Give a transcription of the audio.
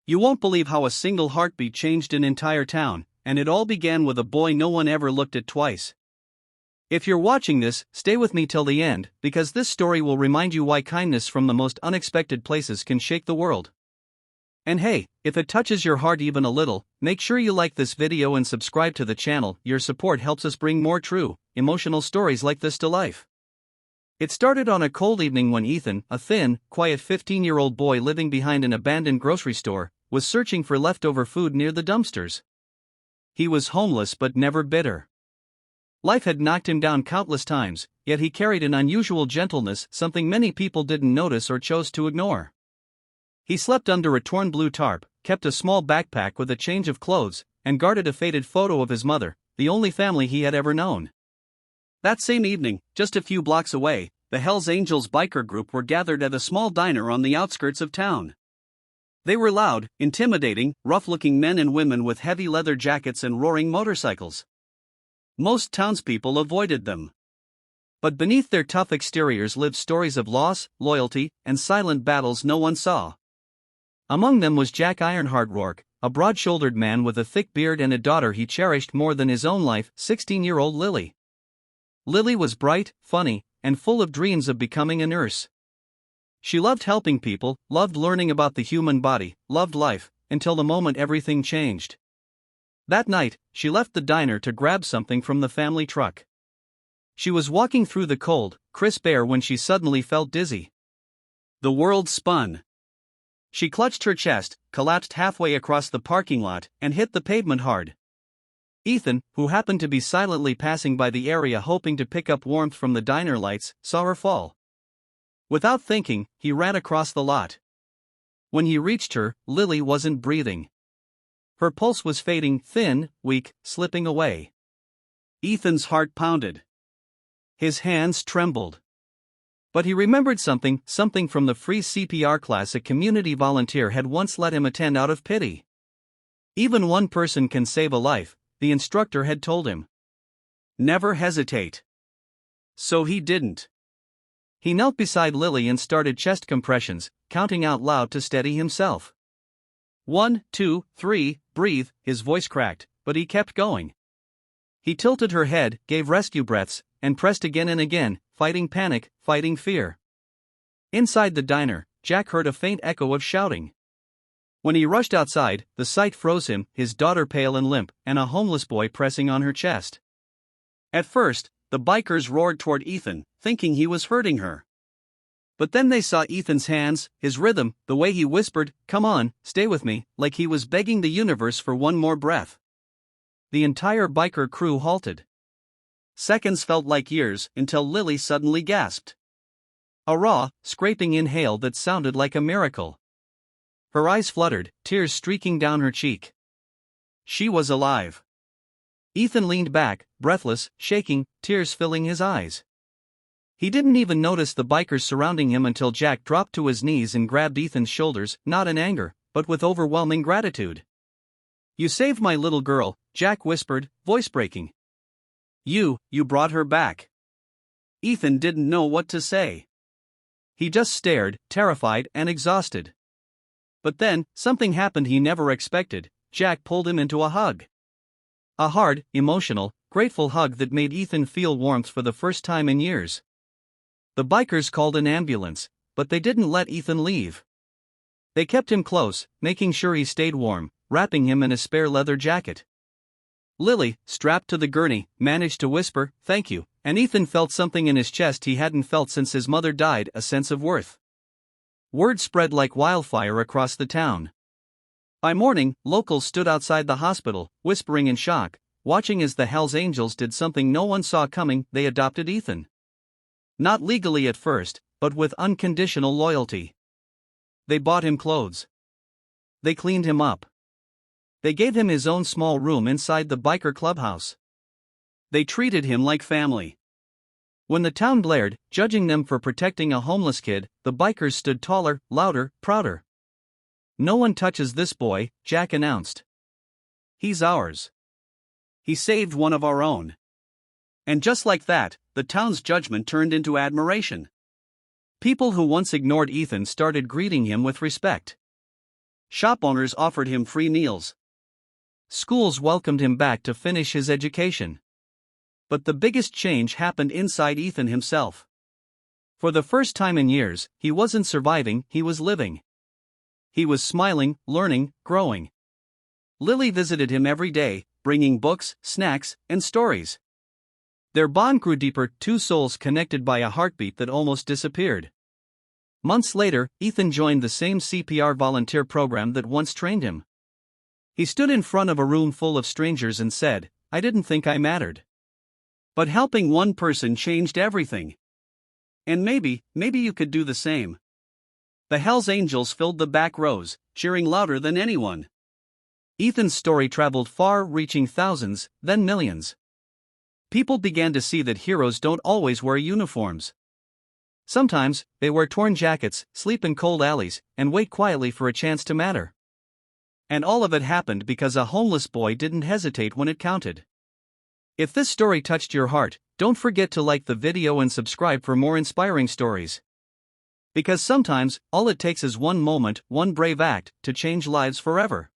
You won't believe how a single heartbeat changed an entire town, and it all began with a boy no one ever looked at twice. If you're watching this, stay with me till the end, because this story will remind you why kindness from the most unexpected places can shake the world. And hey, if it touches your heart even a little, make sure you like this video and subscribe to the channel. Your support helps us bring more true, emotional stories like this to life. It started on a cold evening when Ethan, a thin, quiet 15-year-old boy living behind an abandoned grocery store, was searching for leftover food near the dumpsters. He was homeless but never bitter. Life had knocked him down countless times, yet he carried an unusual gentleness, something many people didn't notice or chose to ignore. He slept under a torn blue tarp, kept a small backpack with a change of clothes, and guarded a faded photo of his mother, the only family he had ever known. That same evening, just a few blocks away, the Hells Angels biker group were gathered at a small diner on the outskirts of town. They were loud, intimidating, rough-looking men and women with heavy leather jackets and roaring motorcycles. Most townspeople avoided them. But beneath their tough exteriors lived stories of loss, loyalty, and silent battles no one saw. Among them was Jack Ironheart Rourke, a broad-shouldered man with a thick beard and a daughter he cherished more than his own life, 16-year-old Lily. Lily was bright, funny, and full of dreams of becoming a nurse. She loved helping people, loved learning about the human body, loved life, until the moment everything changed. That night, she left the diner to grab something from the family truck. She was walking through the cold, crisp air when she suddenly felt dizzy. The world spun. She clutched her chest, collapsed halfway across the parking lot, and hit the pavement hard. Ethan, who happened to be silently passing by the area hoping to pick up warmth from the diner lights, saw her fall. Without thinking, he ran across the lot. When he reached her, Lily wasn't breathing. Her pulse was fading, thin, weak, slipping away. Ethan's heart pounded. His hands trembled. But he remembered something from the free CPR class a community volunteer had once let him attend out of pity. Even one person can save a life, the instructor had told him. Never hesitate. So he didn't. He knelt beside Lily and started chest compressions, counting out loud to steady himself. 1, 2, 3, breathe, his voice cracked, but he kept going. He tilted her head, gave rescue breaths, and pressed again and again, fighting panic, fighting fear. Inside the diner, Jack heard a faint echo of shouting. When he rushed outside, the sight froze him, his daughter pale and limp, and a homeless boy pressing on her chest. At first, the bikers roared toward Ethan, thinking he was hurting her. But then they saw Ethan's hands, his rhythm, the way he whispered, "Come on, stay with me," like he was begging the universe for one more breath. The entire biker crew halted. Seconds felt like years, until Lily suddenly gasped. A raw, scraping inhale that sounded like a miracle. Her eyes fluttered, tears streaking down her cheek. She was alive. Ethan leaned back, breathless, shaking, tears filling his eyes. He didn't even notice the bikers surrounding him until Jack dropped to his knees and grabbed Ethan's shoulders, not in anger, but with overwhelming gratitude. "You saved my little girl," Jack whispered, voice breaking. You brought her back." Ethan didn't know what to say. He just stared, terrified and exhausted. But then, something happened he never expected. Jack pulled him into a hug. A hard, emotional, grateful hug that made Ethan feel warmth for the first time in years. The bikers called an ambulance, but they didn't let Ethan leave. They kept him close, making sure he stayed warm, wrapping him in a spare leather jacket. Lily, strapped to the gurney, managed to whisper, "Thank you," and Ethan felt something in his chest he hadn't felt since his mother died, a sense of worth. Word spread like wildfire across the town. By morning, locals stood outside the hospital, whispering in shock, watching as the Hells Angels did something no one saw coming. They adopted Ethan. Not legally at first, but with unconditional loyalty. They bought him clothes. They cleaned him up. They gave him his own small room inside the biker clubhouse. They treated him like family. When the town blared, judging them for protecting a homeless kid, the bikers stood taller, louder, prouder. "No one touches this boy," Jack announced. "He's ours. He saved one of our own." And just like that, the town's judgment turned into admiration. People who once ignored Ethan started greeting him with respect. Shop owners offered him free meals. Schools welcomed him back to finish his education. But the biggest change happened inside Ethan himself. For the first time in years, he wasn't surviving, he was living. He was smiling, learning, growing. Lily visited him every day, bringing books, snacks, and stories. Their bond grew deeper, two souls connected by a heartbeat that almost disappeared. Months later, Ethan joined the same CPR volunteer program that once trained him. He stood in front of a room full of strangers and said, "I didn't think I mattered. But helping one person changed everything. And maybe you could do the same." The Hells Angels filled the back rows, cheering louder than anyone. Ethan's story traveled far, reaching thousands, then millions. People began to see that heroes don't always wear uniforms. Sometimes, they wear torn jackets, sleep in cold alleys, and wait quietly for a chance to matter. And all of it happened because a homeless boy didn't hesitate when it counted. If this story touched your heart, don't forget to like the video and subscribe for more inspiring stories. Because sometimes, all it takes is one moment, one brave act, to change lives forever.